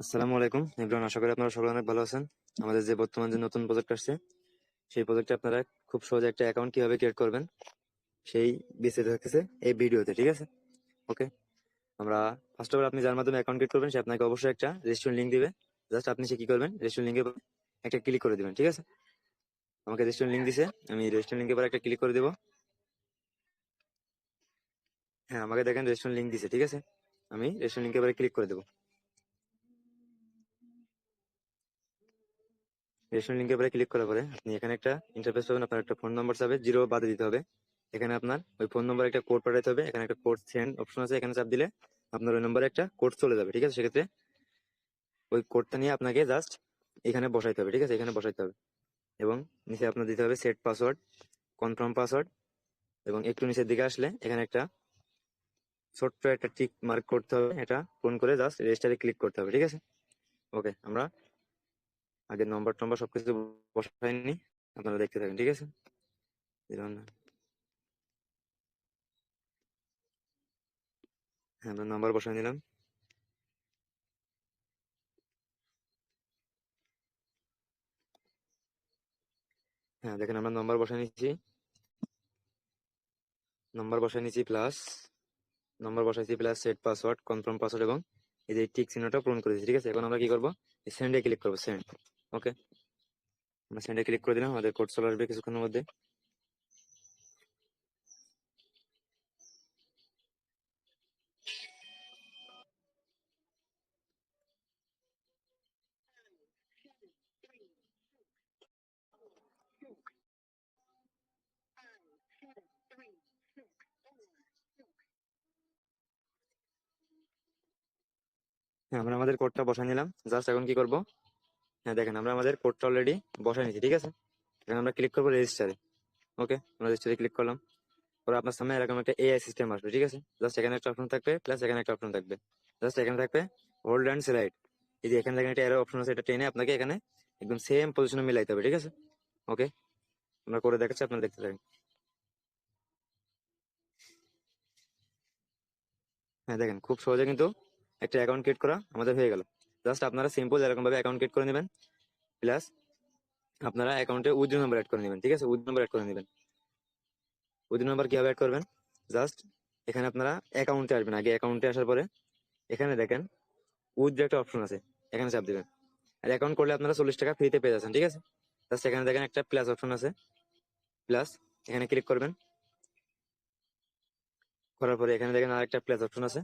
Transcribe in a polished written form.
আসসালামু আলাইকুম ইমরান, আশা করি আপনারা সবাই অনেক ভালো আছেন। আমাদের যে বর্তমান যে নতুন প্রজেক্ট আসছে, সেই প্রজেক্টে আপনারা খুব সহজে একটা অ্যাকাউন্ট কিভাবে ক্রিয়েট করবেন সেই বিস্তারিত থাকতেছে এই ভিডিওতে, ঠিক আছে? ওকে, আমরা ফার্স্ট অফ অল আপনি যার মাধ্যমে অ্যাকাউন্ট ক্রিয়েট করবেন সে আপনাকে অবশ্যই একটা রেজিস্ট্রেশন লিংক দিবে। জাস্ট আপনি সে কি করবেন, রেজিস্ট্রেশন লিংকে একটা ক্লিক করে দিবেন, ঠিক আছে? আমাকে রেজিস্ট্রেশন লিংক দিছে, আমি রেজিস্ট্রেশন লিংকের পর একটা ক্লিক করে দিব। হ্যাঁ, আমাকে দেখেন রেজিস্ট্রেশন লিংক দিছে, ঠিক আছে? আমি রেজিস্ট্রেশন লিংকের পরে ক্লিক করে দেবো। রেজিস্ট্রেশন লিংকের পরে ক্লিক করার পরে আপনি এখানে একটা ইন্টারফেস পাবেন। আপনার একটা ফোন নম্বর চাবে, জিরো বাদে দিতে হবে। এখানে আপনার ওই ফোন নম্বরে একটা কোড পাঠাতে হবে। এখানে একটা কোড সেন্ড অপশন আছে, এখানে চাপ দিলে আপনার ওই নম্বরে একটা কোড চলে যাবে, ঠিক আছে? সেক্ষেত্রে ওই কোডটা নিয়ে আপনাকে জাস্ট এখানে বসাইতে হবে, ঠিক আছে? এখানে বসাইতে হবে এবং নিচে আপনার দিতে হবে সেট পাসওয়ার্ড, কনফার্ম পাসওয়ার্ড, এবং একটু নিচের দিকে আসলে এখানে একটা ছোট্ট একটা টিক মার্ক করতে হবে। এটা ফোন করে জাস্ট রেজিস্টারে ক্লিক করতে হবে, ঠিক আছে? ওকে, আমরা আগে নম্বর টম্বর সবকিছু বসাইনি, আপনারা দেখতে থাকেন, ঠিক আছে? হ্যাঁ, আমরা নাম্বার বসাই নিলাম। হ্যাঁ, দেখেন আমরা নাম্বার বসাই নিচ্ছি, নম্বর বসাইছি plus set password, confirm password এবং এই যে টিক চিহ্নটা পূরণ করে দিচ্ছি, ঠিক আছে? এখন আমরা কি করবো, সেন্ডে ক্লিক করবো, সেন্ড। ওকে, আমরা সেন্ডে ক্লিক করে দিলাম, আমাদের কোড চলে আসবে কিছুক্ষণের মধ্যে। হ্যাঁ, আমরা আমাদের কোডটা বসাই নিলাম। জাস্ট এখন কি করবো, হ্যাঁ দেখেন আমরা আমাদের কোডটা অলরেডি বসাই নিচ্ছি, ঠিক আছে? এখন আমরা ক্লিক করবো রেজিস্টারে। ওকে, আমরা রেজিস্টারে ক্লিক করলাম। পরে আপনার সামনে এরকম একটা এআই সিস্টেম আসবে, ঠিক আছে? জাস্ট এখানে একটা অপশন থাকবে, প্লাস এখানে একটা অপশন থাকবে। জাস্ট এখানে থাকবে হোল্ড অ্যান্ড স্লাইড। এই যে এখানে দেখেন একটা এরো অপশন আছে, এটা টেনে আপনাকে এখানে একদম সেম পজিশনে মিলাইতে হবে, ঠিক আছে? ওকে, আমরা করে দেখাচ্ছি, আপনারা দেখতে থাকেন। হ্যাঁ দেখেন, খুব সহজে কিন্তু একটা অ্যাকাউন্ট ক্রিয়েট করা আমাদের হয়ে গেল। জাস্ট আপনারা সিম্পল এরকম ভাবে অ্যাকাউন্ট ক্রিয়েট করে নেবেন, প্লাস আপনারা অ্যাকাউন্টে উইথড্র নাম্বার অ্যাড করে নেবেন, ঠিক আছে? উইথড্র নাম্বার অ্যাড করে নেবেন। উইথড্র নাম্বার কিভাবে অ্যাড করবেন, জাস্ট এখানে আপনারা অ্যাকাউন্টে আসবেন। আগে অ্যাকাউন্টে আসার পরে এখানে দেখেন উইথড্র একটা অপশন আছে, এখানে চাপ দিবেন। আর অ্যাকাউন্ট করলে আপনারা 40 টাকা ফ্রিতে পেয়ে যাচ্ছেন, ঠিক আছে? জাস্ট এখানে দেখেন একটা প্লাস অপশন আছে, প্লাস এখানে ক্লিক করবেন। করার পরে এখানে দেখেন আর একটা প্লাস অপশন আছে,